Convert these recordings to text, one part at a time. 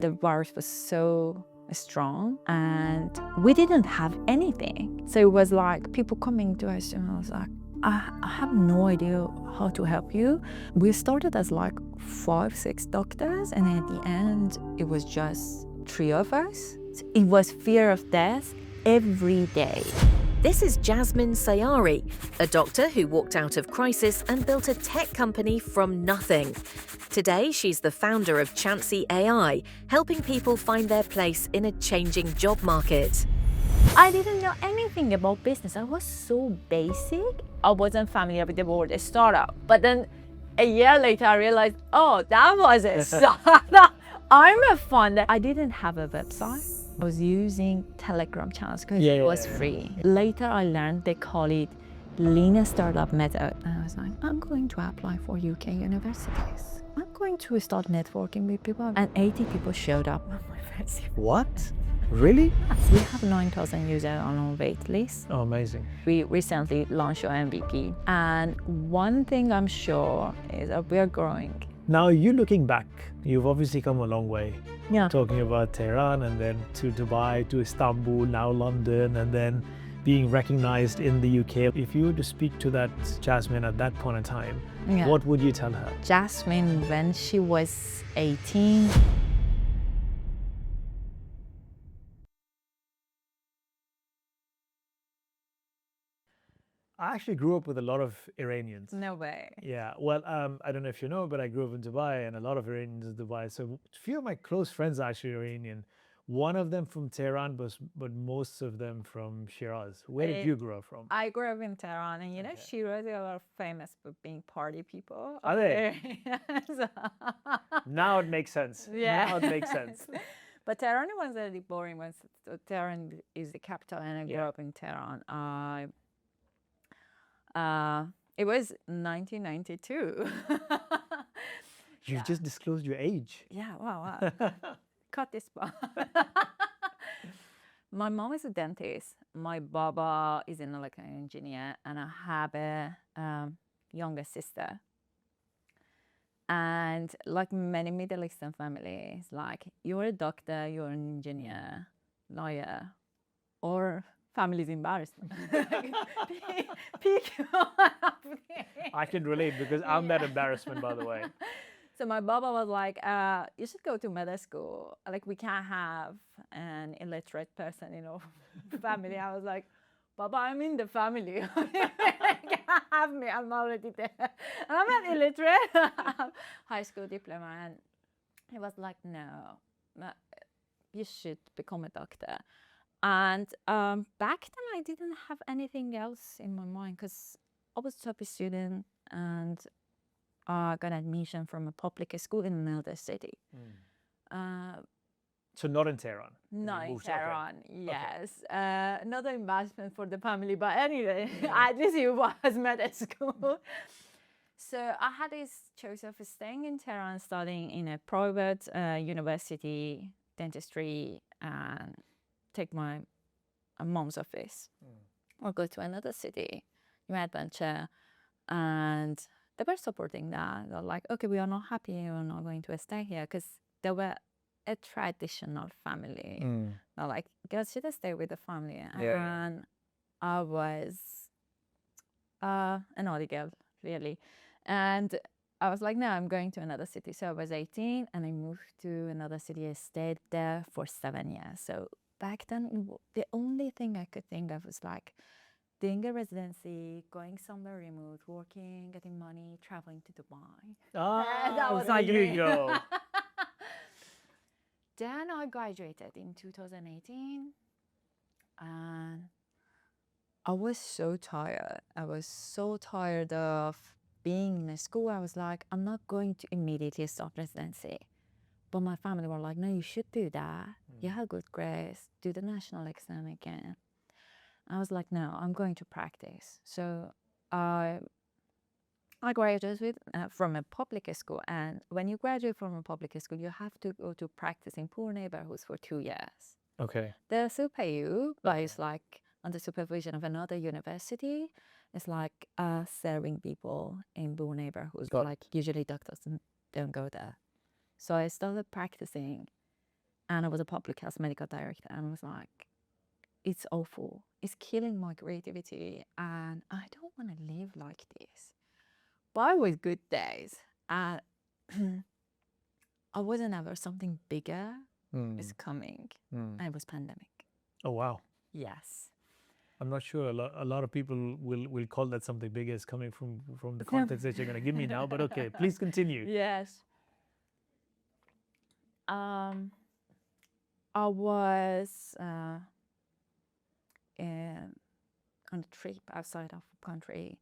The virus was so strong and we didn't have anything. So it was like people coming to us and I was like, I have no idea how to help you. We started as like 5, 6 doctors and at the end it was just 3 of us. It was fear of death every day. This is Jasmine Sayyari, a doctor who walked out of crisis and built a tech company from nothing. Today, she's the founder of Chansey AI, helping people find their place in a changing job market. I didn't know anything about business. I was so basic. I wasn't familiar with the word startup. But then a year later, I realized, oh, that was a startup. I'm a founder. I didn't have a website. I was using Telegram channels because it was free. Later, I learned they call it lean startup method. And I was like, I'm going to apply for UK universities. I'm going to start networking with people. And 80 people showed up on my first year. What? Really? We have 9,000 users on our wait list. Oh, amazing. We recently launched our MVP. And one thing I'm sure is that we're growing. Now, you looking back, you've obviously come a long way. Yeah. Talking about Tehran and then to Dubai, to Istanbul, now London, and then being recognized in the UK. If you were to speak to that Jasmine at that point in time, what would you tell her? Jasmine, when she was 18, I actually grew up with a lot of Iranians. no way. Yeah, well, I don't know if you know, but I grew up in Dubai and a lot of Iranians in Dubai. So a few of my close friends are actually Iranian. One of them from Tehran, but most of them from Shiraz. Where did you grow up from? I grew up in Tehran, and you know, Shiraz are famous for being party people. Are they? So- Now it makes sense. Yeah. Now it makes sense. But Tehran was a really boring one. So Tehran is the capital, and I grew up in Tehran. It was 1992. You just disclosed your age. Yeah, wow. Cut this part. My mom is a dentist. My baba is an electrical engineer, and I have a younger sister. And like many Middle Eastern families, like you're a doctor, you're an engineer, lawyer, or family's embarrassment. Pick one of these. I can relate because I'm that embarrassment, by the way. So my baba was like, you should go to medical school. Like, we can't have an illiterate person in our family. I was like, Baba, I'm in the family. You can't have me. I'm already there. And I'm not illiterate. I have high school diploma. And he was like, no, you should become a doctor. And back then, I didn't have anything else in my mind because I was a top student and I got admission from a public school in another city. So not in Tehran? Not in moved- Tehran, okay. yes. Another embarrassment for the family, but anyway, at least it was medical school. So I had this choice of staying in Tehran, studying in a private university, dentistry, and take my mom's office, or go to another city, new adventure. And they were supporting that. They're like, okay, we are not happy, we're not going to stay here, because they were a traditional family. They're like, girls should stay with the family. And I was an odd girl, really. And I was like, no, I'm going to another city. So I was 18 and I moved to another city. I stayed there for 7 years. So back then, the only thing I could think of was like doing a residency, going somewhere remote, working, getting money, traveling to Dubai. That was there you me. go. Then I graduated in 2018 and I was so tired. I was so tired of being in school. I was like, I'm not going to immediately start residency. But my family were like, no, you should do that. You have good grades, do the national exam again. I was like, no, I'm going to practice. So I graduated from a public school. And when you graduate from a public school, you have to go to practice in poor neighborhoods for 2 years. Okay. They'll still pay you, but it's like under supervision of another university. It's like serving people in poor neighborhoods. Like usually doctors don't go there. So I started practicing and I was a public health medical director, and I was like, it's awful. It's killing my creativity, and I don't want to live like this. But it was good days. And I wasn't ever something bigger is coming, and it was pandemic. Oh, wow. Yes. I'm not sure a lot of people will call that something big as coming from the context that you're going to give me now, but okay, please continue. Yes. I was on a trip outside of the country,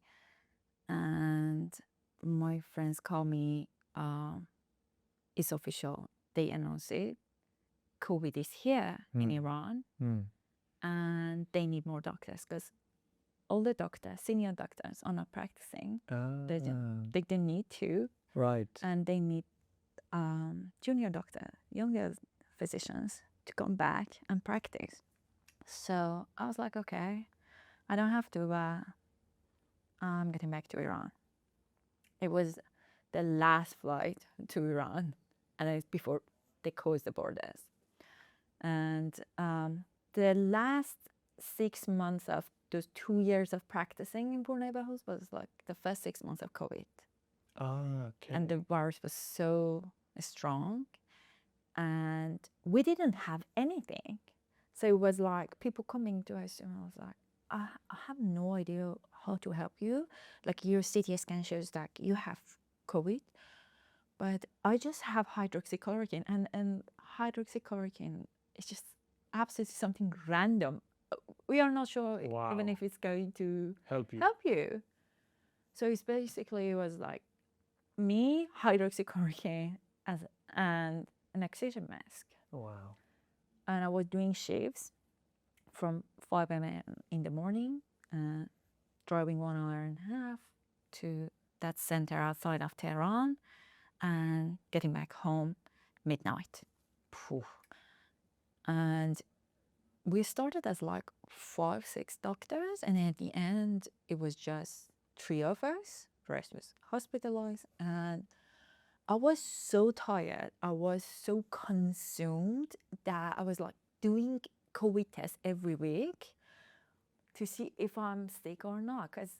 and my friends called me, it's official, they announced it, COVID is here in Iran, and they need more doctors because all the doctors, senior doctors, are not practicing. They don't need to. Right. And they need junior doctor, younger physicians to come back and practice. So I was like, okay, I don't have to, I'm getting back to Iran. It was the last flight to Iran, and it's before they closed the borders. And the last 6 months of those 2 years of practicing in poor neighborhoods was like the first 6 months of COVID. Okay. And the virus was so strong, and we didn't have anything. So it was like people coming to us, and I was like, I have no idea how to help you. Like, your CT scan shows that you have COVID, but I just have hydroxychloroquine, and hydroxychloroquine is just absolutely something random. We are not sure even if it's going to help you. So it's basically, it was like me, hydroxychloroquine, and an oxygen mask. Wow. And I was doing shifts from 5 a.m. in the morning, driving 1 hour and a half to that center outside of Tehran, and getting back home midnight. And we started as like 5, 6 doctors, and at the end it was just 3 of us. The rest was hospitalized, and I was so tired. I was so consumed that I was like doing COVID tests every week to see if I'm sick or not, because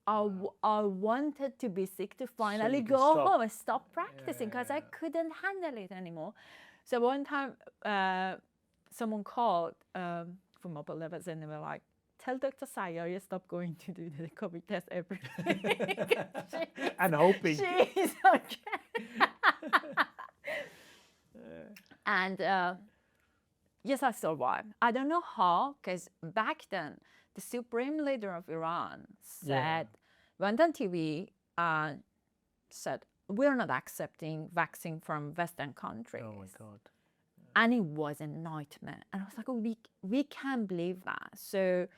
I wanted to be sick to finally go home and stop practicing, because I couldn't handle it anymore. So one time, someone called from upper levels, and they were like, tell Dr. Sayyari stop going to do the COVID test every week. And hoping. She's okay. And yes, I survived. I don't know how, because back then, the supreme leader of Iran said, went on TV and said, we're not accepting vaccine from Western countries. Oh my God. And it was a nightmare. And I was like, we can't believe that. So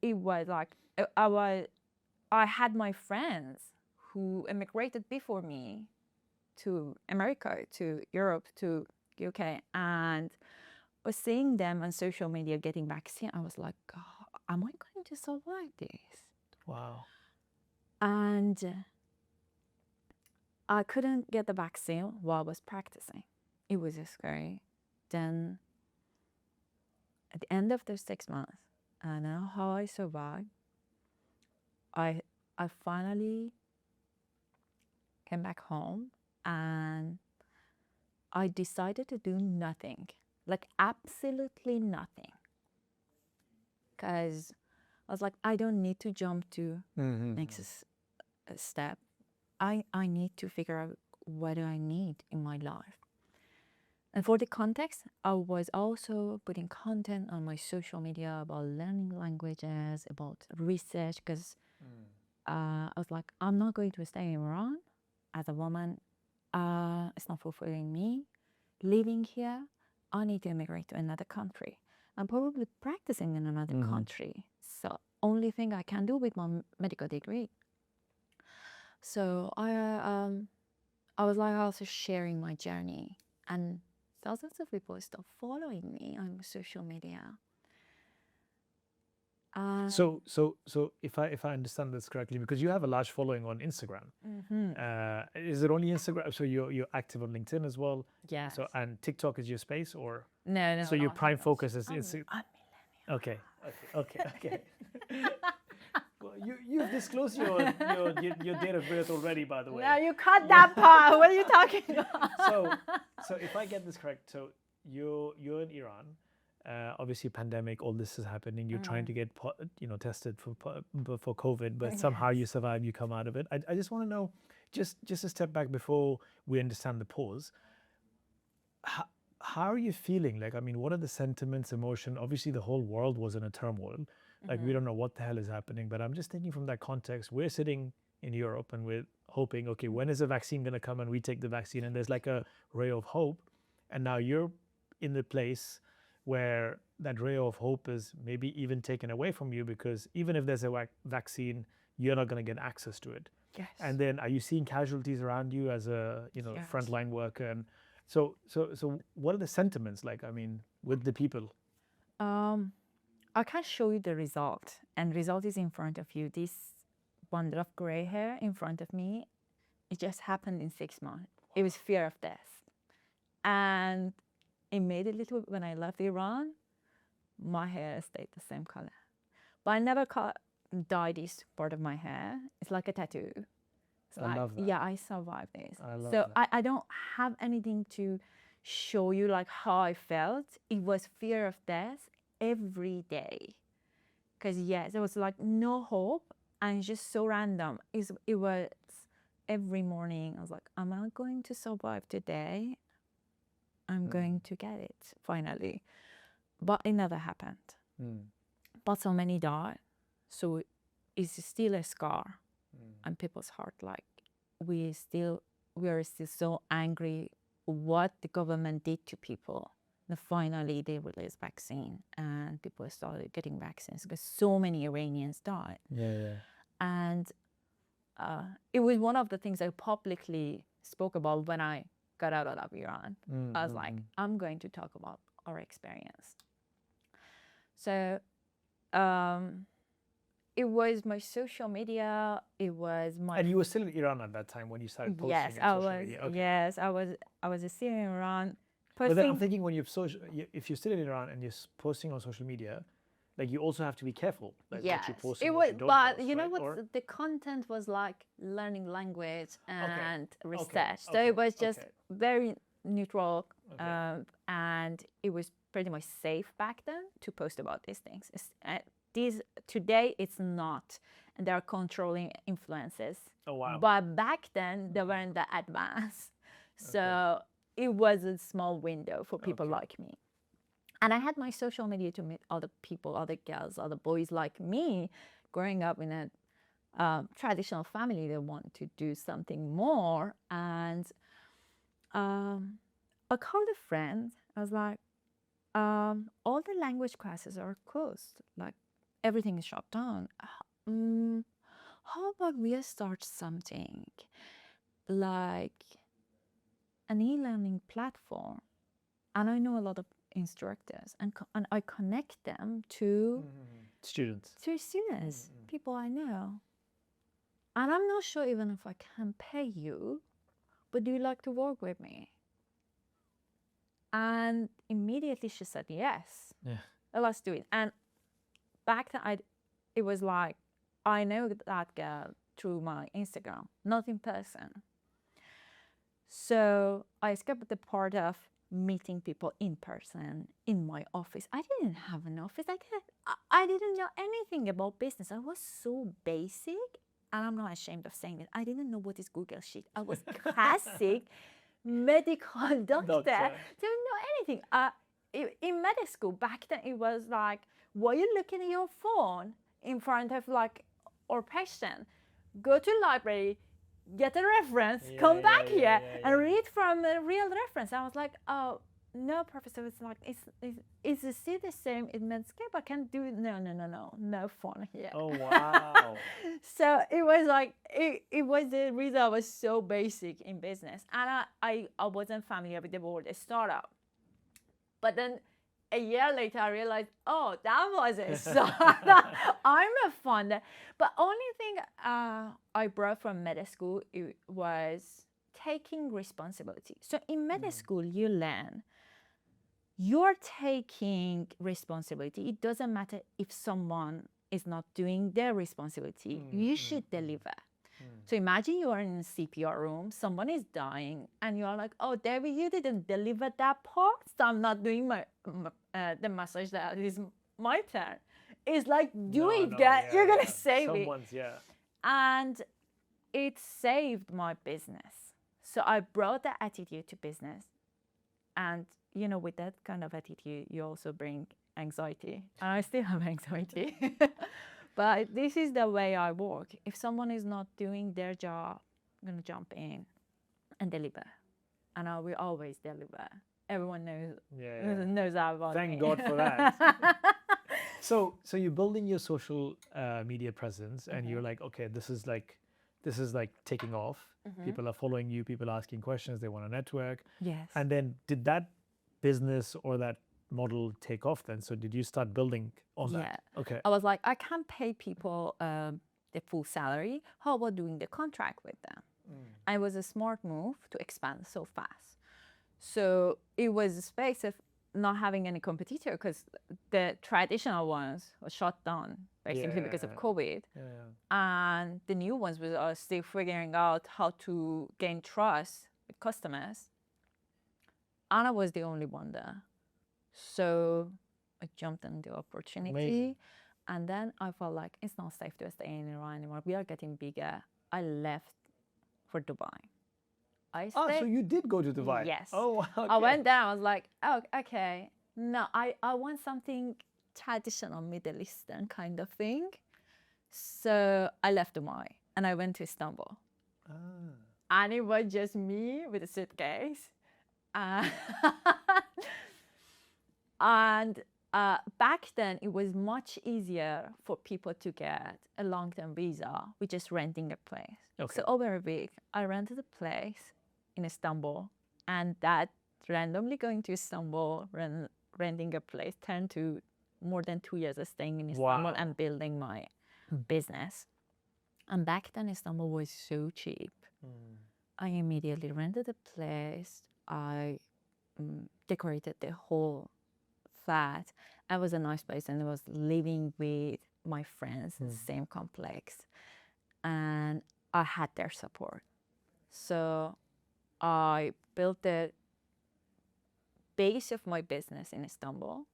it was like, I had my friends who immigrated before me to America, to Europe, to UK, and was seeing them on social media getting vaccine. I was like, God, am I going to survive this? Wow. And I couldn't get the vaccine while I was practicing. It was scary. Then at the end of those 6 months, I don't know how I survived. I finally came back home, and I decided to do nothing, like absolutely nothing. Because I was like, I don't need to jump to next step. I need to figure out what do I need in my life. And for the context, I was also putting content on my social media about learning languages, about research, because I was like, I'm not going to stay in Iran as a woman. It's not fulfilling me. Living here, I need to immigrate to another country. I'm probably practicing in another country. So only thing I can do with my medical degree. So I was like also sharing my journey, and thousands of people start following me on social media. So if I understand this correctly, because you have a large following on Instagram, is it only Instagram? So you're active on LinkedIn as well. Yes. So and TikTok is your space, or No. so your not prime TikTok. focus is I'm Instagram. millennial. Okay. Well, you've disclosed your date of birth already, by the way. No, you cut that part. What are you talking about? So if I get this correct, so you're in Iran. Obviously, pandemic, all this is happening. You're trying to get tested for COVID, but somehow you survive. You come out of it. I just want to know, just a step back before we understand the pause. How are you feeling? Like, I mean, what are the sentiments, emotion? Obviously, the whole world was in a turmoil. Like, we don't know what the hell is happening. But I'm just thinking from that context, we're sitting in Europe and we're hoping, okay, when is the vaccine going to come and we take the vaccine? And there's like a ray of hope. And now you're in the place where that ray of hope is maybe even taken away from you, because even if there's a vaccine, you're not going to get access to it. Yes. And then are you seeing casualties around you as a frontline worker? And so what are the sentiments like, I mean, with the people? I can show you the result, and result is in front of you. This bundle of gray hair in front of me, it just happened in 6 months. It was fear of death. And immediately when I left Iran, my hair stayed the same color. But I never dyed this part of my hair. It's like a tattoo. I love that. Yeah, I survived this. I love so that. I don't have anything to show you like how I felt. It was fear of death every day. Because yes, there was like no hope and just so random. It was every morning. I was like, am I going to survive today? I'm going to get it finally. But it never happened. But so many died. So it's still a scar on people's heart. Like we are still so angry what the government did to people. And finally they released vaccine and people started getting vaccines because so many Iranians died. Yeah. And it was one of the things I publicly spoke about when I got out of Iran. I was like, I'm going to talk about our experience. So it was my social media. It was my. And you were still in Iran at that time when you started posting on social media. Okay. Yes, I was still in Iran. But then I'm thinking when if you're still in Iran and you're posting on social media, like you also have to be careful. Like yes, what you post. It was, what you don't but post, you know right? what? The content was like learning language and research. So Okay. it was just very neutral, and it was pretty much safe back then to post about these things. Today it's not, and there are controlling influences. Oh wow! But back then they weren't that advanced, so it was a small window for people like me. And I had my social media to meet other people, other girls, other boys like me, growing up in a traditional family. They want to do something more, and I called a friend. I was like, all the language classes are closed. Like, everything is shut down. How about we start something like an e-learning platform? And I know a lot of instructors, and I connect them to students. People I know. And I'm not sure even if I can pay you, but do you like to work with me? And immediately she said yes. Yeah. Let's do it. And back then it was like, I know that girl through my Instagram, not in person. So I skipped the part of meeting people in person in my office. I didn't have an office. I didn't know anything about business. I was so basic, and I'm not ashamed of saying it. I didn't know what is Google Sheet. I was classic medical doctor. Didn't know anything. In medical school back then, it was like, why are you looking at your phone in front of like our patient? Go to the library, get a reference, come back here and read from a real reference. I was like, oh no, professor, it's like it's still the same in Medscape. I can't do it. No phone here. Oh wow. So it was like it was the reason I was so basic in business, and I wasn't familiar with the word startup. But then a year later, I realized, oh, that was a start. I'm a founder. But only thing I brought from med school was taking responsibility. So in med school, you learn you're taking responsibility. It doesn't matter if someone is not doing their responsibility. You should deliver. So imagine you are in a CPR room, someone is dying, and you're like, oh, David, you didn't deliver that part, so I'm not doing the massage, that is my turn. It's like, do it, you're going to save Someone's, it. And it saved my business. So I brought that attitude to business. And, you know, with that kind of attitude, you also bring anxiety. And I still have anxiety. But this is the way I work. If someone is not doing their job, I'm going to jump in and deliver. And I will always deliver. Everyone knows that about me. Thank God for that. So you're building your social media presence, and you're like, okay, this is like taking off. People are following you. People are asking questions. They want to network. Yes. And then did that business or that model take off then? So did you start building on that? Okay. I was like, I can't pay people the full salary. How about doing the contract with them? And it was a smart move to expand so fast. So it was a space of not having any competitor, because the traditional ones were shut down basically because of COVID. And the new ones were still figuring out how to gain trust with customers. And I was the only one there. So I jumped on the opportunity. Amazing. And then I felt like it's not safe to stay in Iran anymore. We are getting bigger. I left for Dubai. So you did go to Dubai? Yes. Oh, okay. I went there. I was like, oh, okay. No, I want something traditional Middle Eastern kind of thing. So I left Dubai and I went to Istanbul. And it was just me with a suitcase. And back then, it was much easier for people to get a long-term visa with just renting a place. Okay. So over a week, I rented a place in Istanbul, and that randomly going to Istanbul, renting a place, turned to more than 2 years of staying in Istanbul and building my business. And back then, Istanbul was so cheap. I immediately rented a place. I decorated the whole flat. It was a nice place, and I was living with my friends in the same complex, and I had their support. So I built the base of my business in Istanbul.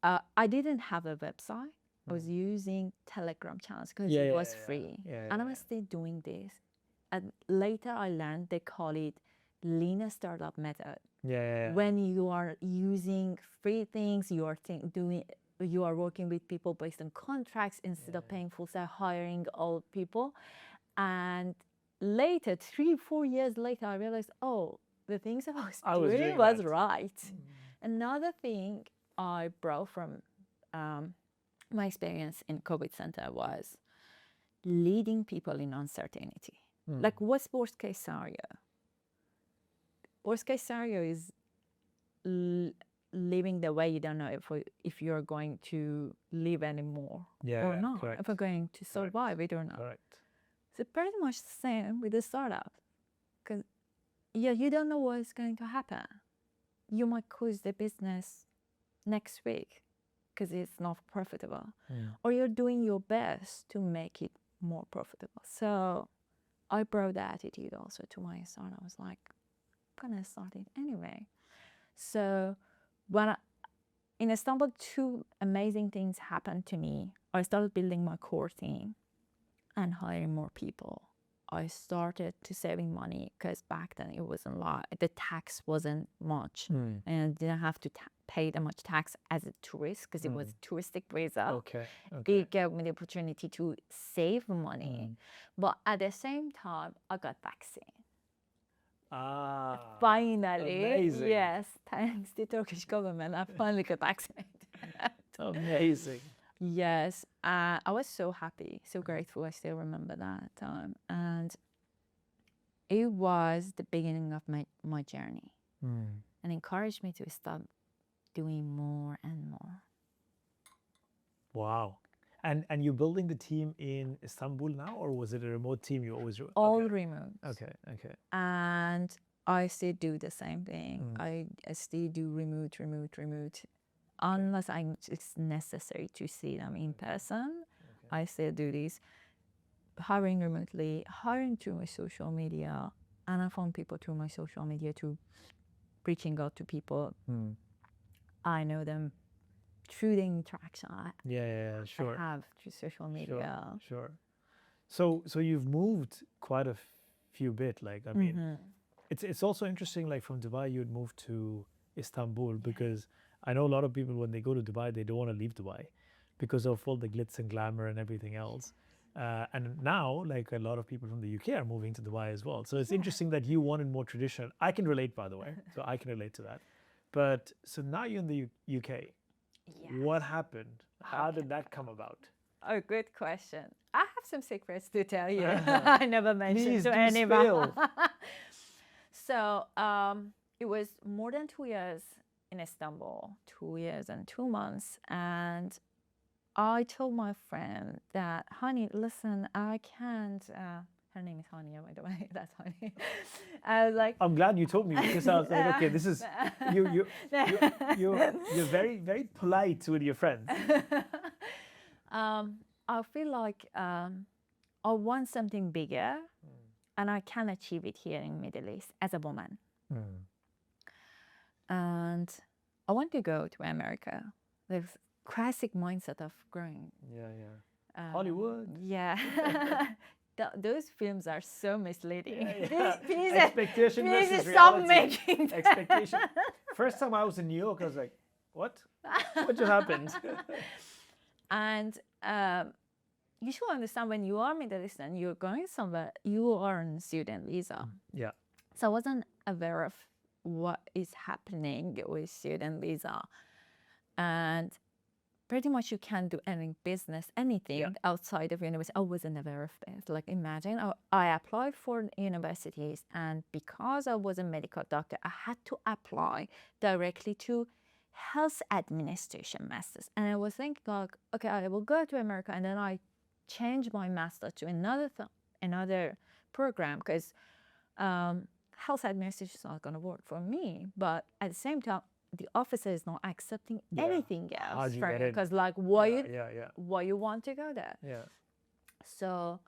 I didn't have a website. I was using Telegram channels because it was free. And I was still doing this. And later I learned they call it lean startup method. When you are using free things, you are working with people based on contracts instead of paying full salary, hiring all people. And later, 3-4 years later, I realized, oh, the things I was doing was right. Another thing I brought from my experience in COVID center was leading people in uncertainty. Like, what's worst case scenario? Worst case scenario is living the way you don't know if you're going to live anymore or not. Correct. If you're going to survive it or not. Correct. So pretty much the same with the startup. Because you don't know what's going to happen. You might close the business next week because it's not profitable. Or you're doing your best to make it more profitable. So I brought that attitude also to my startup. I was like, I'm gonna start it anyway. So when in Istanbul, 2 amazing things happened to me. I started building my core team and hiring more people. I started to saving money because back then it wasn't a lot. The tax wasn't much, and I didn't have to pay that much tax as a tourist because it was a touristic visa. Okay. It gave me the opportunity to save money, but at the same time, I got vaccine. Finally, amazing. Yes, thanks to the Turkish government, I finally got vaccinated. Amazing. Yes, I was so happy, so grateful. I still remember that time, and it was the beginning of my journey, and encouraged me to start doing more and more. Wow. And you're building the team in Istanbul now, or was it a remote team you always? All Okay. remote. Okay. Okay. And I still do the same thing. Mm. I still do remote, unless it's necessary to see them in person. I still do this. Hiring remotely, hiring through my social media, and I found people through my social media to reaching out to people. Mm. I know them through the interaction Yeah, sure. I have through social media. Sure. So you've moved quite a few bit. Like, I mean, it's also interesting. Like from Dubai, you'd move to Istanbul because I know a lot of people when they go to Dubai, they don't want to leave Dubai because of all the glitz and glamour and everything else. And now, like a lot of people from the UK are moving to Dubai as well. So it's interesting that you wanted more tradition. I can relate, by the way. So I can relate to that. But so now you're in the UK. Yes. What happened? How did that come about? Oh, good question. I have some secrets to tell you. I never mentioned Please to do anyone. spill. So it was more than 2 years in Istanbul, 2 years and 2 months. And I told my friend that, honey, listen, I can't. Her name is Hania, by the way. That's Honey. I was like, I'm glad you told me because I was like, okay, this is you're very, very polite with your friends. I feel like I want something bigger, and I can achieve it here in Middle East as a woman. And I want to go to America. The classic mindset of growing. Yeah. Hollywood. Yeah. Those films are so misleading. Yeah. Please, Expectation please versus stop reality. making that. Expectation. First time I was in New York, I was like, what? What just happened? And you should understand when you are Middle Eastern, you're going somewhere, you are on student visa. Yeah. So I wasn't aware of what is happening with student visa. And pretty much you can't do any business, anything outside of university. I wasn't aware of this. Like imagine I applied for universities, and because I was a medical doctor, I had to apply directly to health administration masters. And I was thinking like, okay, I will go to America, and then I change my master to another program because health administration is not going to work for me. But at the same time, the officer is not accepting anything else from me because like why you want to go there? Yeah. So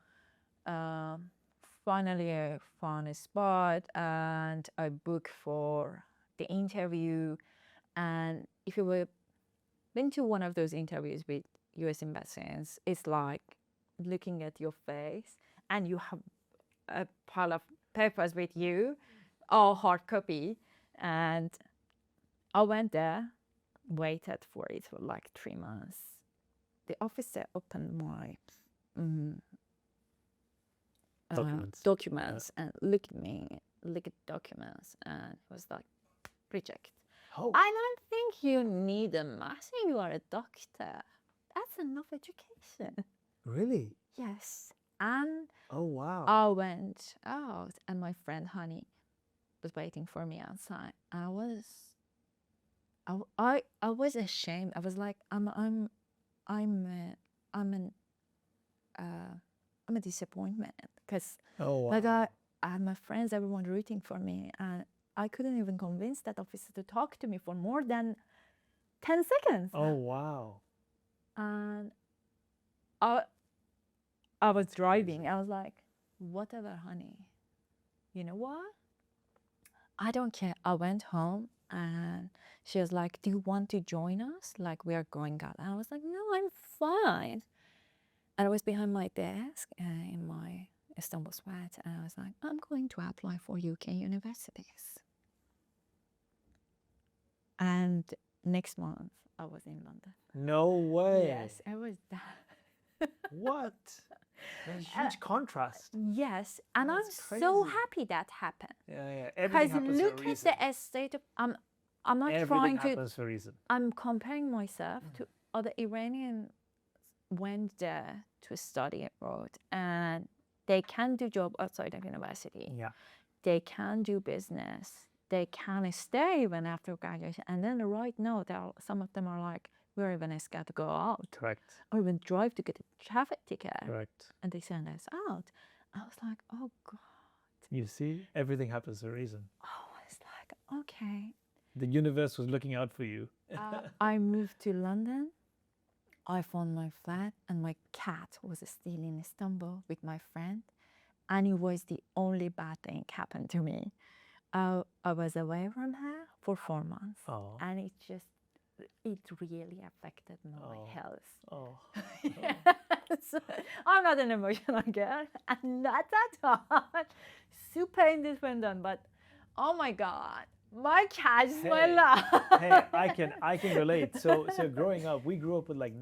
finally I found a spot and I booked for the interview. And if you were been to one of those interviews with US embassies, it's like looking at your face and you have a pile of papers with you, all hard copy. And I went there, waited for it for like 3 months. The officer opened my documents and looked at me, looked at documents, and was like, reject. Oh. I don't think you need a master. You are a doctor. That's enough education. Really? Yes. And oh wow. I went out, and my friend Honey was waiting for me outside. I was ashamed. I was like, I'm a disappointment because like I had my friends, everyone rooting for me, and I couldn't even convince that officer to talk to me for more than 10 seconds. Oh wow. And I was driving. I was like, whatever, Honey. You know what? I don't care. I went home and she was like, do you want to join us? Like, we are going out. And I was like, no, I'm fine. And I was behind my desk in my Istanbul sweat. And I was like, I'm going to apply for UK universities. And next month, I was in London. No way. Yes, I was that. What? There's a huge contrast. Yes, and That's I'm so crazy. happy that happened. Yeah. Because Everything happens look for a at reason. the estate of I'm not Everything trying to. happens for a reason. I'm comparing myself to other Iranians went there to study abroad, and they can do job outside of university. Yeah. They can do business. they can stay even after graduation. And then right now, some of them are like, we're even scared to go out Correct. or even drive to get a traffic ticket. Correct. And they send us out. I was like, oh God. You see, everything happens for a reason. Oh, it's like, okay. The universe was looking out for you. I moved to London. I found my flat, and my cat was still in Istanbul with my friend. And it was the only bad thing happened to me. I was away from her for 4 months. Oh. And it really affected my health. Oh. Yes. I'm not an emotional girl, and not at all. Super independent, but oh my God, my cat is my love. Hey, I can relate. So growing up, we grew up with like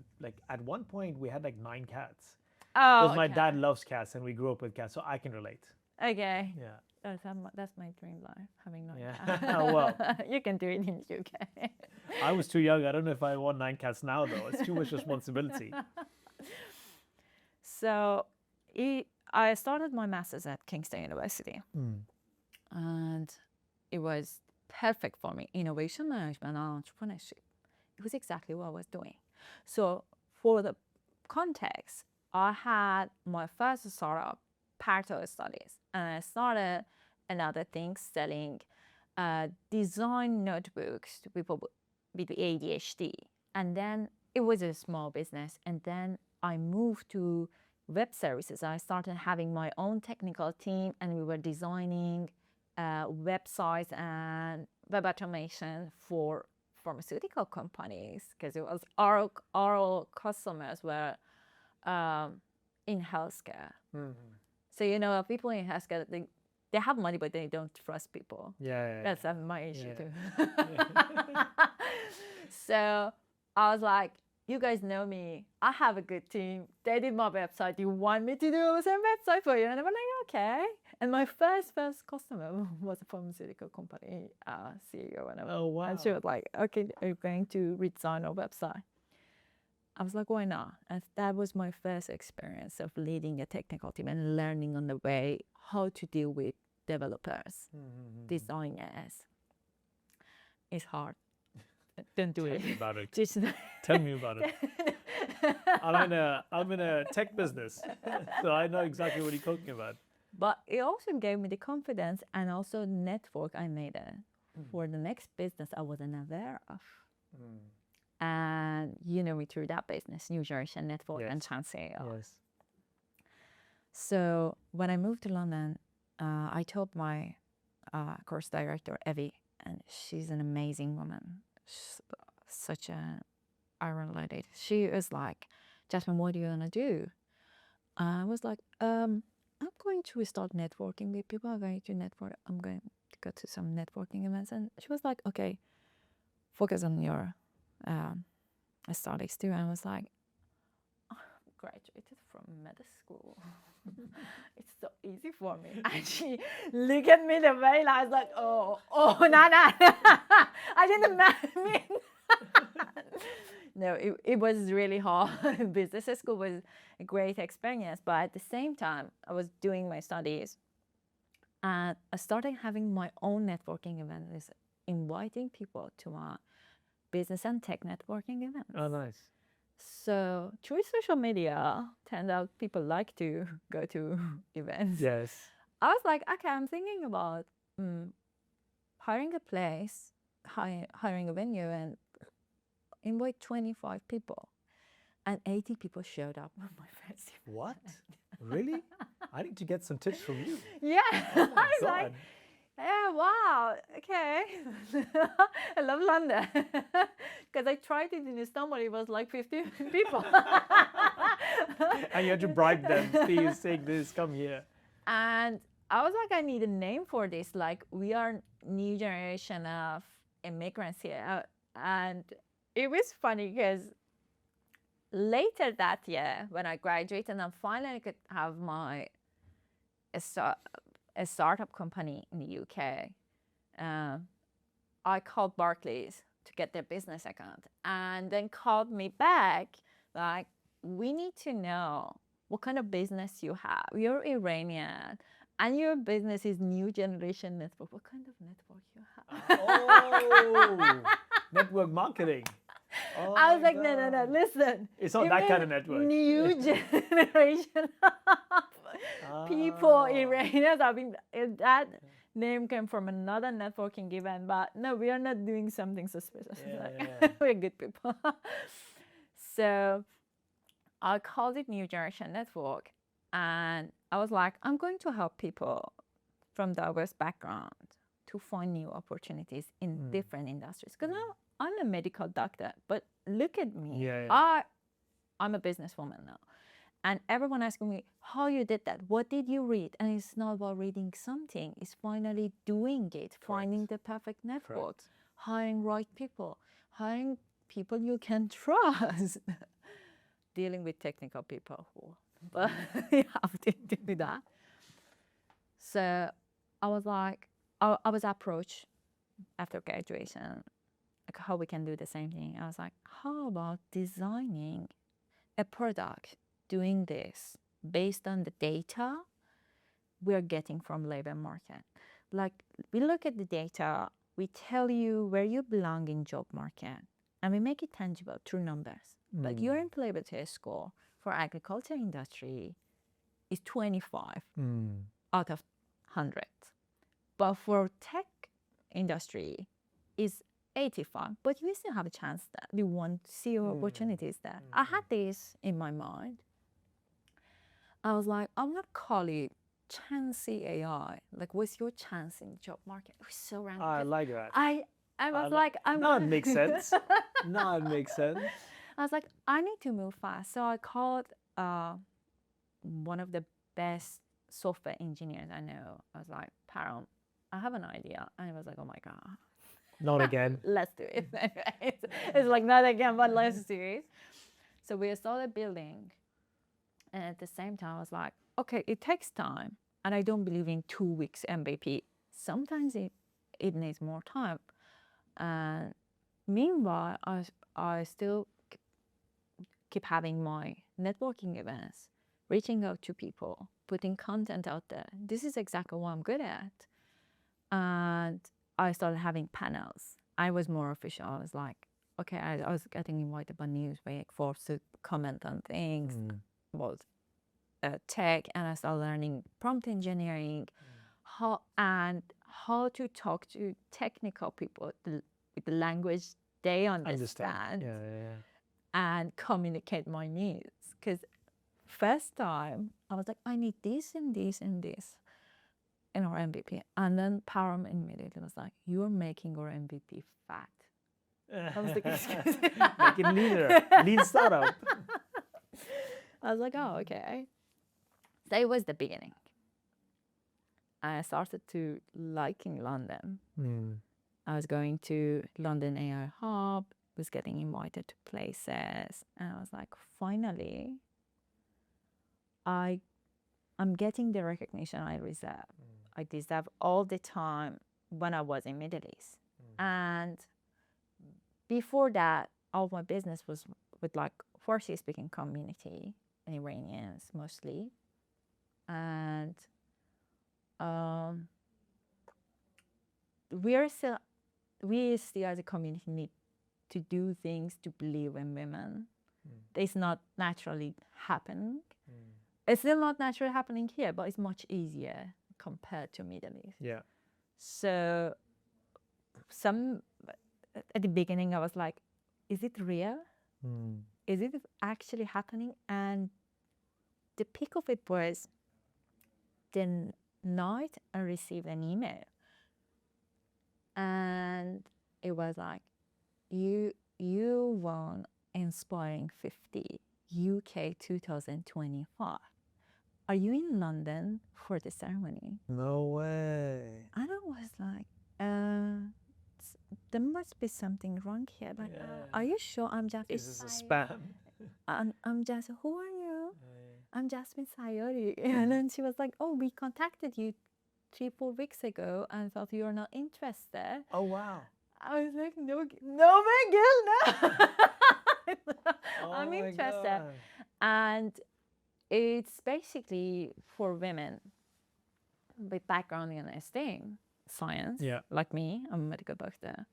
at one point we had like 9 cats. Oh, Because my dad loves cats, and we grew up with cats, so I can relate. Okay. Yeah. That's my dream life, having 9 Yeah. cats. Well, you can do it in the UK. I was too young. I don't know if I want 9 cats now, though. It's too much responsibility. So I started my master's at Kingston University. And it was perfect for me. Innovation management and entrepreneurship. It was exactly what I was doing. So for the context, I had my first startup, part of studies. And I started another thing, selling design notebooks to people with ADHD. And then it was a small business. And then I moved to web services. I started having my own technical team, and we were designing websites and web automation for pharmaceutical companies, because it was our customers were in healthcare. So people in healthcare, they have money, but they don't trust people. Yeah. That's my issue too. So I was like, you guys know me. I have a good team. They did my website. You want me to do the same website for you? And they were like, okay. And my first customer was a pharmaceutical company CEO. And Oh, wow. And she was like, okay, are you going to redesign our website? I was like, why not? And that was my first experience of leading a technical team and learning on the way how to deal with developers, designers. It's hard. Don't do it. Tell me about it. Just Tell me about it. I'm in a tech business, so I know exactly what you're talking about. But it also gave me the confidence and also network I made for the next business I wasn't aware of. And you know me through that business, New Generation Network and Chansey AI. Yes. So when I moved to London, I told my course director, Evie, and she's an amazing woman. She's such an iron lady. She was like, Jasmine, what do you want to do? I was like, I'm going to start networking with people. I'm going to network. I'm going to go to some networking events. And she was like, okay, focus on your studies too. And I was like, I graduated from med school. It's so easy for me. And she looked at me the way I was like, no. I didn't mean. No, it was really hard. Business school was a great experience, but at the same time, I was doing my studies, and I started having my own networking events, inviting people to my business and tech networking events. Oh, nice. So through social media, turned out people like to go to events. Yes. I was like, okay, I'm thinking about hiring a place, hiring a venue, and invite 25 people. And 80 people showed up on my first event. What? Really? I need to get some tips from you. Yeah. Oh my I was like, God. yeah, wow, okay. I love London. Because I tried it in Istanbul, it was like 50 people. And you had to bribe them. Please take this, come here. And I was like, I need a name for this. Like, we are new generation of immigrants here. And it was funny because later that year, when I graduated and finally could have my a startup company in the UK, I called Barclays to get their business account, and then called me back like, we need to know what kind of business you have. You're Iranian, and your business is new generation network. What kind of network you have? Oh, network marketing. Oh I was my like, no, God. listen. It's not you that kind of mean network. New generation of people, Iranians. I mean, that name came from another networking event, but no, we are not doing something suspicious. Yeah. We're good people. So I called it New Generation Network, and I was like, I'm going to help people from diverse backgrounds to find new opportunities in different industries. Because I'm a medical doctor, but look at me. Yeah. I'm a businesswoman now. And everyone asking me, how you did that? What did you read? And it's not about reading something. It's finally doing it, finding the perfect network, hiring right people, hiring people you can trust, dealing with technical people but you have to do that. So I was like, I was approached after graduation, like how we can do the same thing. I was like, how about designing a product doing this based on the data we're getting from labor market? Like, we look at the data, we tell you where you belong in job market, and we make it tangible through numbers. Like your employability score for agriculture industry is 25 out of 100. But for tech industry is 85. But we still have a chance that we want to see opportunities there. I had this in my mind. I was like, I'm going to call it Chansey AI. Like, what's your chance in the job market? It was so random. I like that. I was like, Now it makes sense. Now it makes sense. I was like, I need to move fast. So I called one of the best software engineers I know. I was like, Param, I have an idea. And he was like, oh my God. Not again. Let's do it. It's like, not again, but let's do it. So we started building. And at the same time, I was like, okay, it takes time. And I don't believe in 2 weeks MVP. Sometimes it needs more time. And meanwhile, I still keep having my networking events, reaching out to people, putting content out there. This is exactly what I'm good at. And I started having panels. I was more official. I was like, okay, I was getting invited by Newsweek, Forbes to comment on things, about tech, and I started learning prompt engineering, how to talk to technical people with the language they understand. And communicate my needs. Because first time, I was like, I need this and this and this in our MVP. And then Param immediately was like, you're making our MVP fat. I was like, excuse me. Make it leaner. Lean startup. I was like, oh, okay. So it was the beginning. I started to liking London. I was going to London AI Hub, was getting invited to places, and I was like, finally, I'm getting the recognition I deserve. I deserve all the time when I was in Middle East. And before that, all my business was with like Farsi speaking community, Iranians mostly. And we still as a community need to do things to believe in women. It's not naturally happening. It's still not naturally happening here, but it's much easier compared to Middle East. Yeah. So at the beginning I was like, is it real? Is it actually happening? And the peak of it was the night I received an email. And it was like, you won Inspiring 50 UK 2025. Are you in London for the ceremony? No way. And I was like, there must be something wrong here. But are you sure? I'm just. Is this a spam? I'm just. Who are you? I'm Jasmine Sayyari. And then she was like, oh, we contacted you 3-4 weeks ago and thought you were not interested. Oh wow. I was like, no, Miguel, no. I'm interested. God. And it's basically for women with background in STEM science, Yeah. like me, I'm a medical doctor,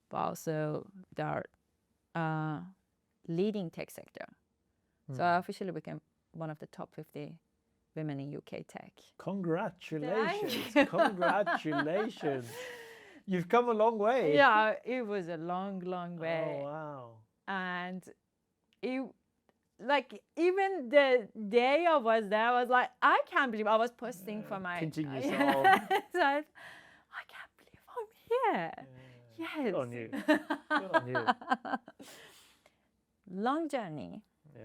but also they are leading tech sector. So I officially became one of the top 50 women in UK tech. Congratulations. you. Congratulations. You've come a long way. Yeah, it was a long, long Oh, way. wow. And it, like, even the day I was there, I was like, I can't believe I was posting for my... Pinching yourself. So I can't believe I'm here. Yes. Good on you. Good on you. Long journey. Yeah.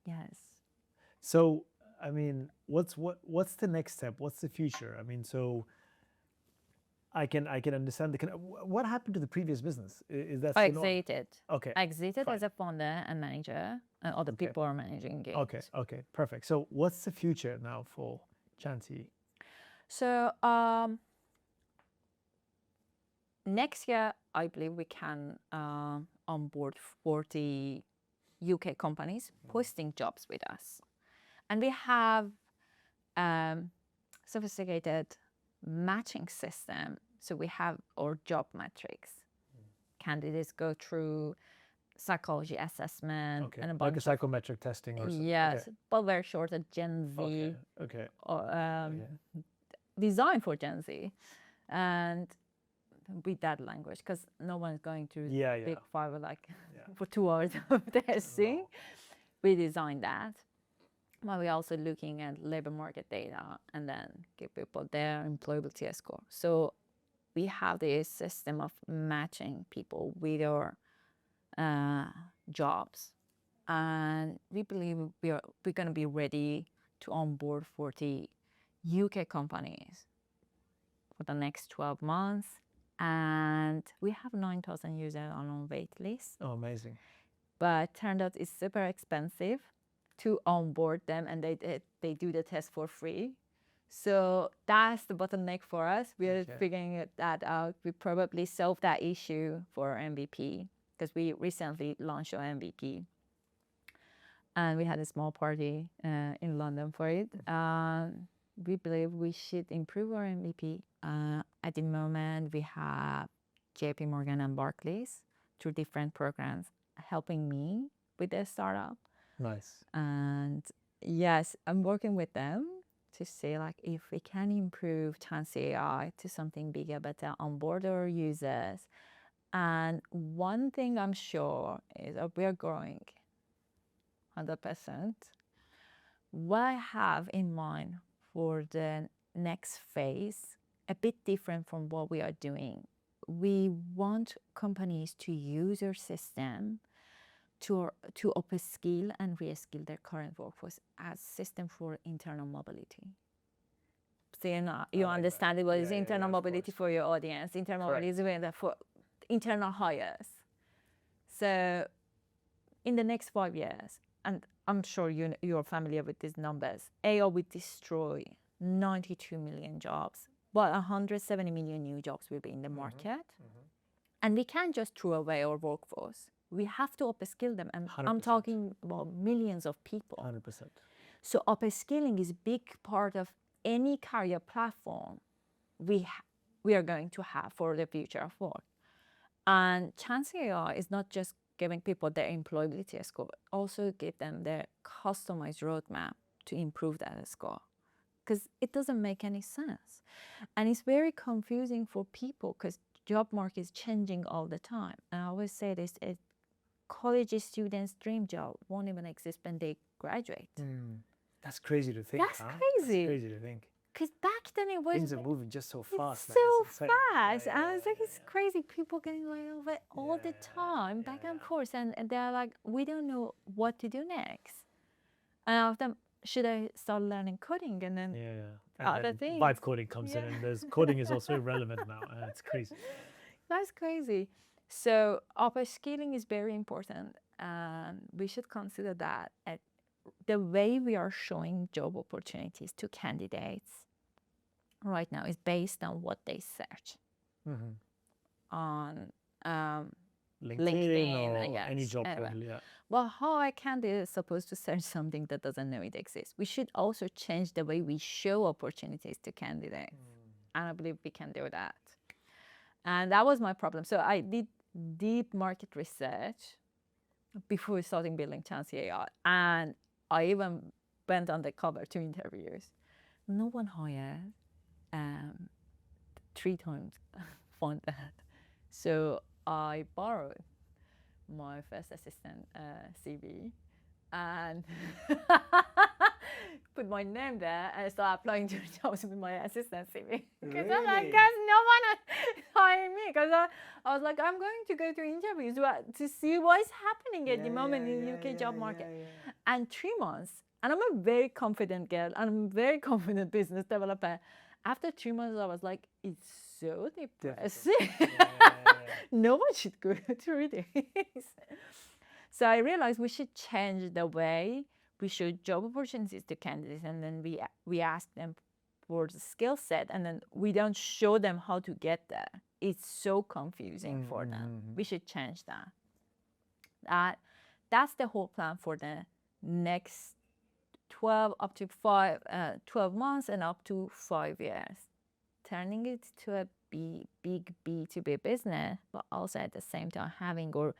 Yes. So, I mean, what's the next step? What's the future? I mean, so I can understand what happened to the previous business? Is that I still on? exited. Okay. I exited fine. as a founder and manager, and other people are managing it. Okay. Okay. Perfect. So, what's the future now for Chansey? So next year, I believe we can onboard 40 UK companies posting jobs with us. And we have sophisticated matching system. So we have our job metrics. Candidates go through psychology assessment Okay. and a Like bunch a psychometric testing or something. yes, but very short, a Gen Z, Okay. Okay. or, designed for Gen Z, and with that language, because no one's going through big five like for 2 hours of testing. We designed that, but we're also looking at labor market data and then give people their employability score. So we have this system of matching people with our jobs, and we believe we're going to be ready to onboard 40 UK companies for the next 12 months. And we have 9,000 users on our wait list. Oh, amazing. But turned out it's super expensive to onboard them, and they do the test for free. So that's the bottleneck for us. We're figuring that out. We probably solved that issue for our MVP, because we recently launched our MVP. And we had a small party in London for it. We believe we should improve our MVP. At the moment, we have JP Morgan and Barclays through different programs helping me with the startup. Nice. And yes, I'm working with them to see like if we can improve Chansey AI to something bigger, better, onboard our users. And one thing I'm sure is that we are growing 100%. What I have in mind for the next phase, a bit different from what we are doing. We want companies to use our system to upskill and reskill their current workforce as system for internal mobility. So you understand what is internal mobility for your audience. Internal mobility is for internal hires. So in the next 5 years, and I'm sure you're familiar with these numbers, AI will destroy 92 million jobs, but 170 million new jobs will be in the market. And we can't just throw away our workforce. We have to upskill them. And 100%. I'm talking about millions of people. 100%. So upskilling is a big part of any career platform we are going to have for the future of work. And Chansey AI is not just giving people their employability score, also give them their customized roadmap to improve that score, because it doesn't make any sense. And it's very confusing for people because job market is changing all the time. And I always say this, college students' dream job won't even exist when they graduate. That's crazy to think. That's crazy. That's crazy to think. Because back then it was... Things are moving just so fast. It's so fast. And I was like, it's crazy. People getting laid off all the time, back and forth. And they're like, we don't know what to do next. And I asked them, should I start learning coding? And then other things. Vibe coding comes in, and there's coding is also irrelevant now. It's crazy. That's crazy. So upskilling is very important, and we should consider that. The way we are showing job opportunities to candidates right now is based on what they search on LinkedIn or any yes, job anyway. portal. Yeah. Well, how a candidate is supposed to search something that doesn't know it exists? We should also change the way we show opportunities to candidates. And I believe we can do that. And that was my problem. So I did deep market research before starting building Chansey AI. And I even went undercover to interviews. No one hired. 3 times found that. So I borrowed my first assistant CV and put my name there and started applying to jobs with my assistant CV. Because I was like, guys, no one hired me. Because I was like, I'm going to go to interviews to see what is happening at the moment in the UK job market. And 3 months, and I'm a very confident girl, and I'm a very confident business developer. After 3 months, I was like, it's so depressing. No one should go through this. So I realized we should change the way we show job opportunities to candidates, and then we ask them for the skill set, and then we don't show them how to get there. It's so confusing for them. We should change that. That's the whole plan for the next 12 months and up to 5 years. Turning it to a big B2B business, but also at the same time having our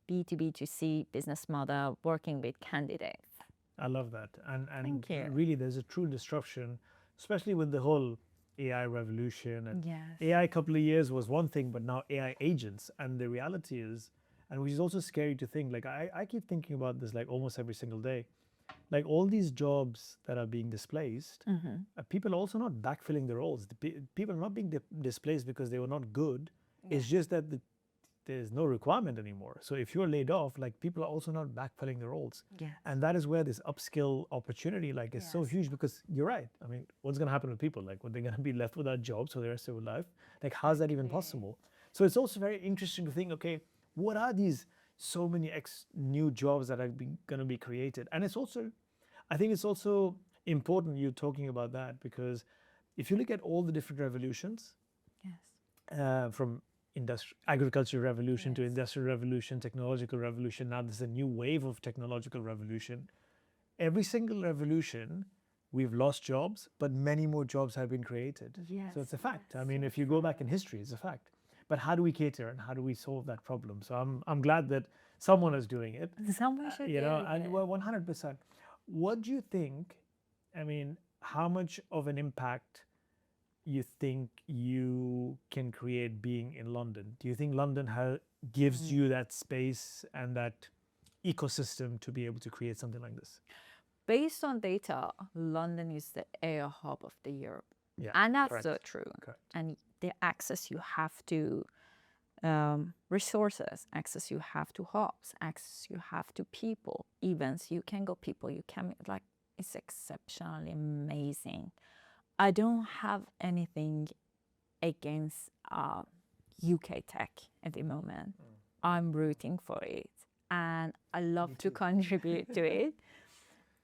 B2B2C business model working with candidates. I love that. And Thank you. really, there's a true disruption, especially with the whole AI revolution. And Yes. AI a couple of years was one thing, but now AI agents. And the reality is, and which is also scary to think, like I keep thinking about this like almost every single day. Like all these jobs that are being displaced, people are also not backfilling the roles. People are not being displaced because they were not good. It's just that there's no requirement anymore. So if you're laid off, like people are also not backfilling the roles. Yes. And that is where this upskill opportunity like is so huge, because you're right. I mean, what's going to happen with people? Like, when they're going to be left without jobs for the rest of their life? Like, how's that even possible? So it's also very interesting to think, okay, what are these so many new jobs that are going to be created? And it's also, I think it's also important you talking about that, because if you look at all the different revolutions, from agricultural revolution to industrial revolution, technological revolution, now there's a new wave of technological revolution. Every single revolution, we've lost jobs, but many more jobs have been created. Yes, So it's a fact. I mean, if you go back in history, it's a fact. But how do we cater and how do we solve that problem? So I'm glad that someone is doing it. Someone should You know, do and it. well, 100%. What do you think? I mean, how much of an impact you think you can create being in London? Do you think London gives you that space and that ecosystem to be able to create something like this? Based on data, London is the AI hub of the Europe. Yeah, And that's correct. so true. Correct. And the access you have to resources, access you have to hubs, access you have to people, events you can go, people you can, like, it's exceptionally amazing. I don't have anything against UK tech at the moment. I'm rooting for it, and I love to contribute to it.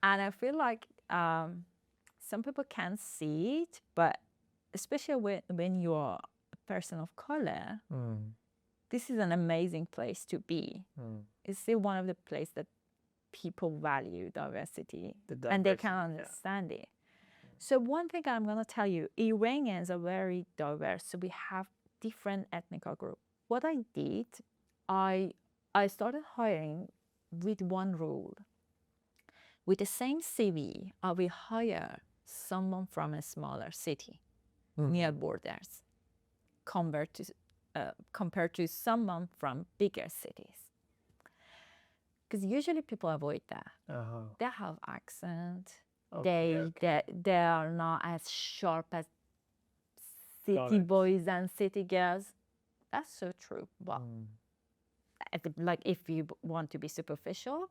And I feel like some people can't see it, but especially when you are a person of color, this is an amazing place to be. It's still one of the places that people value diversity, and they can understand it. So one thing I'm going to tell you, Iranians are very diverse. So we have different ethnic groups. What I did, I started hiring with one rule. With the same CV, I will hire someone from a smaller city near borders compared to someone from bigger cities. Because usually people avoid that. They have accent. They are not as sharp as city boys and city girls. That's so true. But like, if you want to be superficial,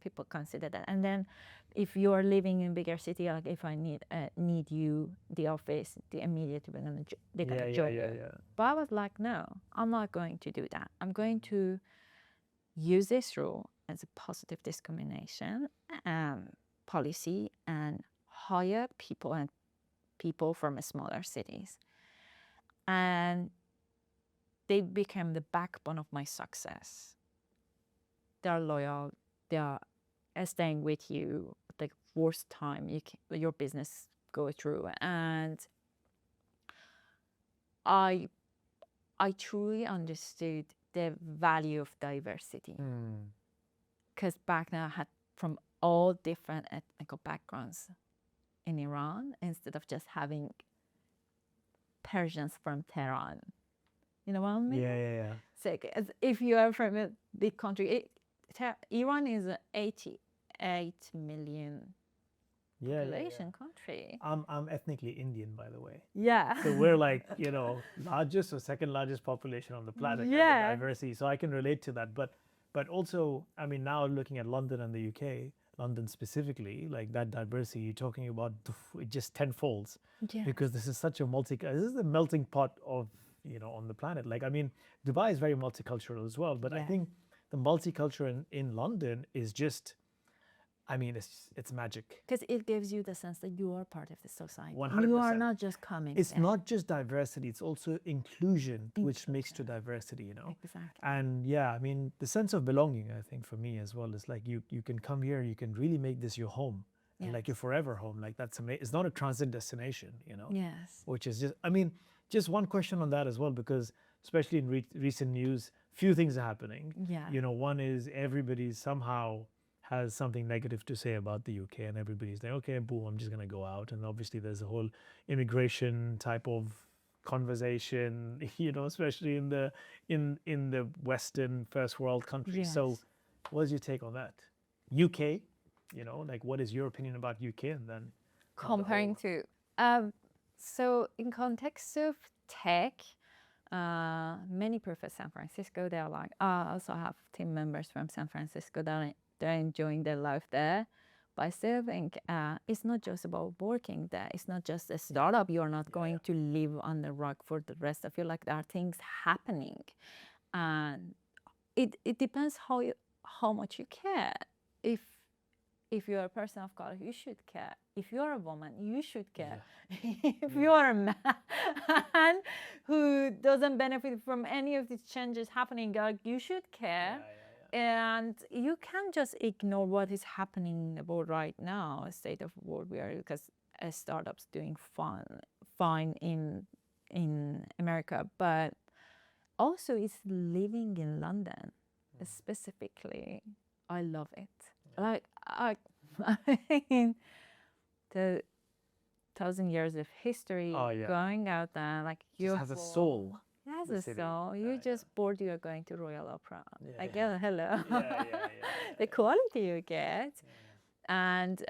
people consider that. And then if you are living in bigger city, like if I need you, the office, the immediately they're gonna join you. But I was like, no, I'm not going to do that. I'm going to use this rule as a positive discrimination policy and hire people from smaller cities. And they became the backbone of my success. They're loyal. They are staying with you the worst time your business go through. And I truly understood the value of diversity. Because back then I had from all different ethnic backgrounds in Iran, instead of just having Persians from Tehran. You know what I mean? Yeah. So if you are from a big country, Iran is an 88 million population country. I'm ethnically Indian, by the way. Yeah. So we're like, you know, largest or second largest population on the planet. Yeah. Diversity. So I can relate to that. But also, I mean, now looking at London and the UK, London specifically, like that diversity you're talking about, it just tenfolds. Yeah. Because this is such a this is the melting pot of, you know, on the planet. Like, I mean, Dubai is very multicultural as well, but I think the multicultural in London is just, I mean, it's magic. Because it gives you the sense that you are part of the society. 100%. You are not just coming. It's not just diversity, it's also inclusion, which makes to diversity, you know? Exactly. And yeah, I mean, the sense of belonging, I think, for me as well, is like you can come here, you can really make this your home. And like your forever home. Like that's amazing. It's not a transit destination, you know? Yes. Which is just, I mean, just one question on that as well, because especially in recent news, few things are happening. Yeah. You know, one is everybody somehow has something negative to say about the UK, and everybody's like, okay, boom, I'm just going to go out. And obviously there's a whole immigration type of conversation, you know, especially in the Western first world countries. Yes. So what's your take on that? UK, you know, like what is your opinion about UK, and then comparing to, so in context of tech, many prefer San Francisco. They're like, I also have team members from San Francisco that they're enjoying their life there. But I still think it's not just about working there. It's not just a startup. You're not going to live on the rock for the rest of your life. There are things happening. And it depends how much you care. If you're a person of color, you should care. If you're a woman, you should care. If you're a man who doesn't benefit from any of these changes happening, you should care. And you can't just ignore what is happening in the world right now, a state of world we are, because a startup's doing fine in America, but also it's living in London specifically. I love it. Like I mean, the 1,000 years of history going out there, like you has a soul. It has a soul. You just bored. You are going to Royal Opera. Like hello. The quality you get, and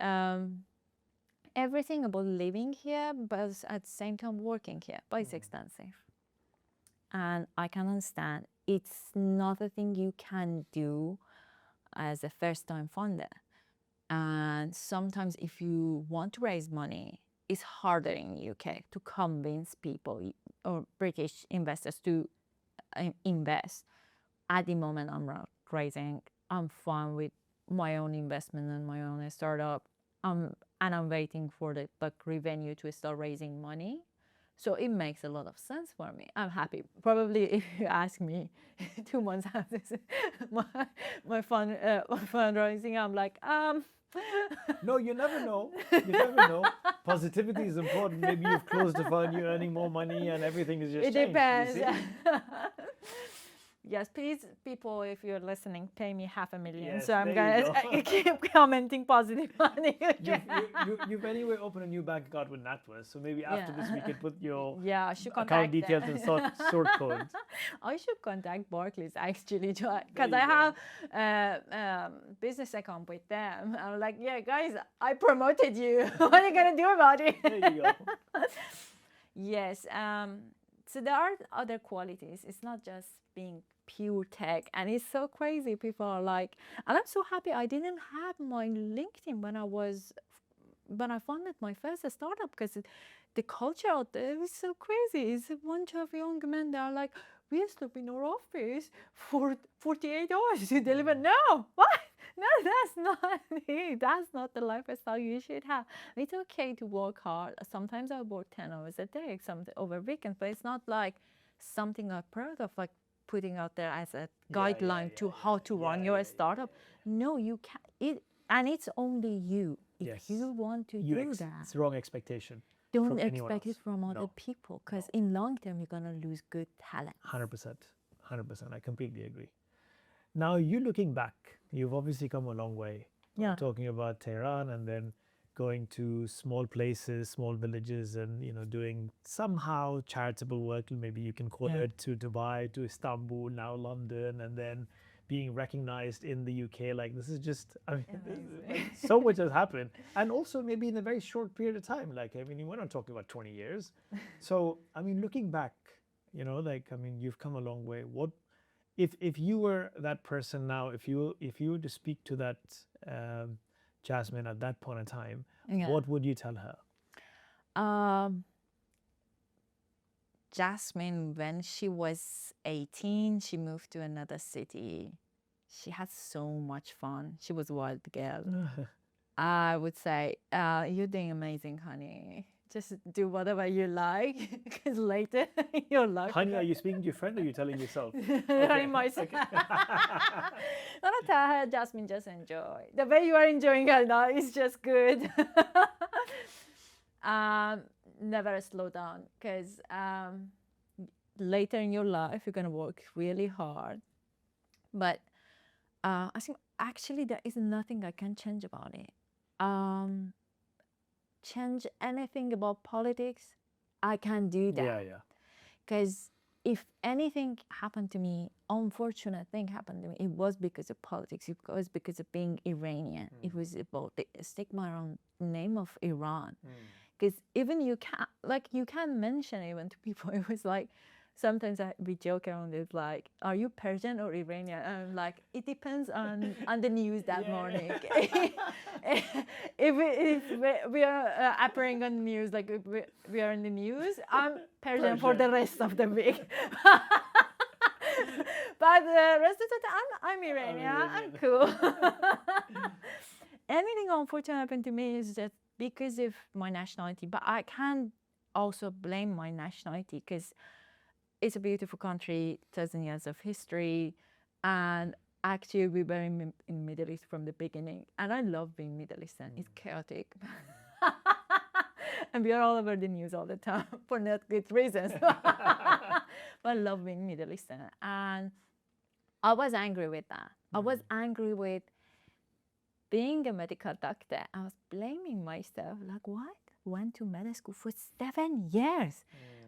everything about living here, but at the same time working here. But it's expensive, and I can understand. It's not a thing you can do as a first-time founder. And sometimes if you want to raise money, it's harder in the UK to convince people or British investors to invest. At the moment, I'm not raising. I'm fine with my own investment and my own startup. And I'm waiting for the revenue to start raising money. So it makes a lot of sense for me. I'm happy. Probably if you ask me 2 months after my fundraising, I'm like, No, you never know. You never know. Positivity is important. Maybe you've closed a fund, you're earning more money, and everything is just it changed. Depends. Yes, please, people, if you're listening, pay me $500,000. Yes, so I'm there you gonna keep commenting positive on it. You've anyway opened a new bank account with NatWest, so maybe after this we could put your I should account details and sort codes. I should contact Barclays actually, because I have business account with them. I'm like, yeah, guys, I promoted you. What are you gonna do about it? There you go. Yes. So there are other qualities. It's not just being pure tech, and it's so crazy. People are like, and I'm so happy I didn't have my LinkedIn when I founded my first startup, because the culture out there is so crazy. It's a bunch of young men that are like, we sleep in our office for 48 hours to deliver. No, what? No, that's not it. That's not the lifestyle you should have. It's okay to work hard. Sometimes I work 10 hours a day, some over weekends, but it's not like something I'm proud of, like putting out there as a guideline to how to run your startup. No, you can't. And it's only you. If you want to do that, it's the wrong expectation. Don't expect it from other people, because in long term, you're going to lose good talent. 100%. 100%. I completely agree. Now, you looking back, you've obviously come a long way. Yeah. Talking about Tehran and then going to small places, small villages, and doing somehow charitable work, maybe you can call it, to Dubai, to Istanbul, now London, and then being recognized in the UK. Like, this is just, I mean, so much has happened. And also maybe in a very short period of time. Like, I mean, we're not talking about 20 years. So, I mean, looking back, like, I mean, you've come a long way. What, if you were that person now, if you were to speak to that Jasmine at that point in time, what would you tell her? Jasmine, when she was 18, she moved to another city. She had so much fun. She was a wild girl. I would say, you're doing amazing, honey. Just do whatever you like, because later in your life... Honey, are you speaking to your friend or are you telling yourself? Myself. Not tell her, Jasmine, just enjoy. The way you are enjoying it now is just good. Never slow down, because later in your life, you're going to work really hard. But I think actually there is nothing I can change about it. Change anything about politics, I can't do that. Because if anything happened to me, unfortunate thing happened to me, it was because of politics. It was because of being Iranian. It was about the stigma around the name of Iran. Because even you can't mention even to people. It was like, sometimes we joke around it, like, are you Persian or Iranian? And I'm like, it depends on the news that morning. if we are appearing on the news, like if we are in the news, I'm Persian for the rest of the week. But the rest of the time, I'm Iranian. I'm cool. Anything unfortunate happened to me is just because of my nationality. But I can't also blame my nationality, because it's a beautiful country, 1,000 years of history, and actually we were in Middle East from the beginning, and I love being Middle Eastern. It's chaotic, and we are all over the news all the time for not good reasons. But I love being Middle Eastern, and I was angry with that. I was angry with being a medical doctor. I was blaming myself, like, what? Went to medical school for 7 years.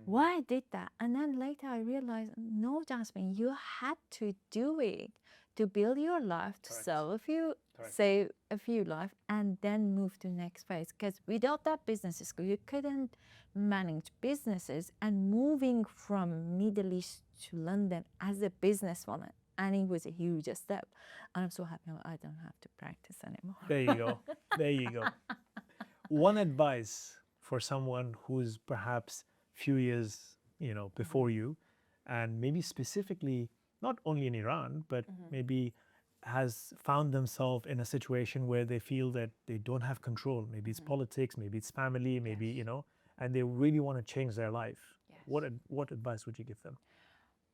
Why I did that? And then later I realized, no, Jasmine, you had to do it to build your life, to save a few lives, and then move to the next phase. Because without that business school, you couldn't manage businesses. And moving from Middle East to London as a businesswoman, and it was a huge step. And I'm so happy I don't have to practice anymore. There you go. There you go. One advice for someone who's perhaps few years, before you, and maybe specifically not only in Iran, but maybe has found themselves in a situation where they feel that they don't have control. Maybe it's politics, maybe it's family, maybe, and they really want to change their life. What advice would you give them?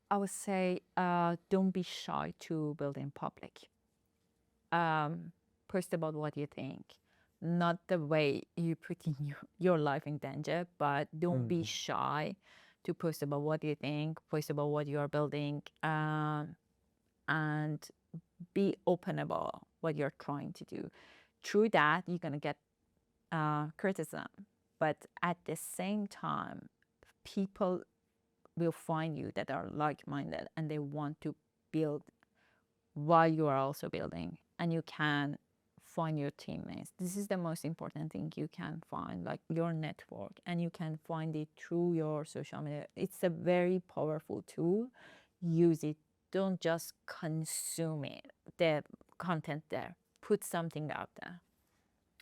I would say, don't be shy to build in public. Post about what you think. Not the way you put your life in danger, but don't be shy to post about what you think, post about what you are building, and be open about what you're trying to do. Through that, you're going to get criticism, but at the same time, people will find you that are like-minded and they want to build while you are also building, and you can find your teammates. This is the most important thing you can find, like your network, and you can find it through your social media. It's a very powerful tool. Use it. Don't just consume it, the content there. Put something out there.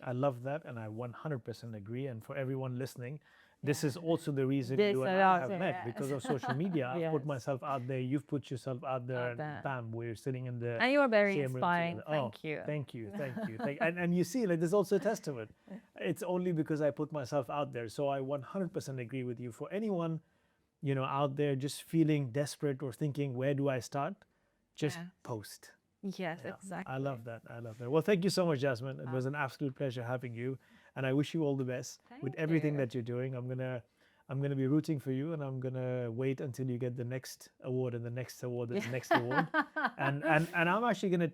I love that, and I 100% agree. And for everyone listening, this is also the reason you and I have met, because of social media. I've put myself out there, you've put yourself out there, and bam, we're sitting in the and you are very same inspiring. Room thank you. And you see, like, there's also a testament. It's only because I put myself out there. So I 100% agree with you. For anyone, out there just feeling desperate or thinking, where do I start? Just Yeah. post. Yes, Yeah, exactly. I love that. I love that. Well, thank you so much, Jasmine. It was an absolute pleasure having you, and I wish you all the best with Thank everything you. that you're doing. I'm gonna be rooting for you, and I'm gonna wait until you get the next award and the next award and the next award. And I'm actually gonna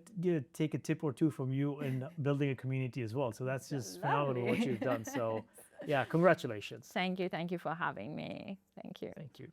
take a tip or two from you in building a community as well. So that's just phenomenal what Lovely. you've done. So yeah, congratulations. Thank you for having me. Thank you. Thank you.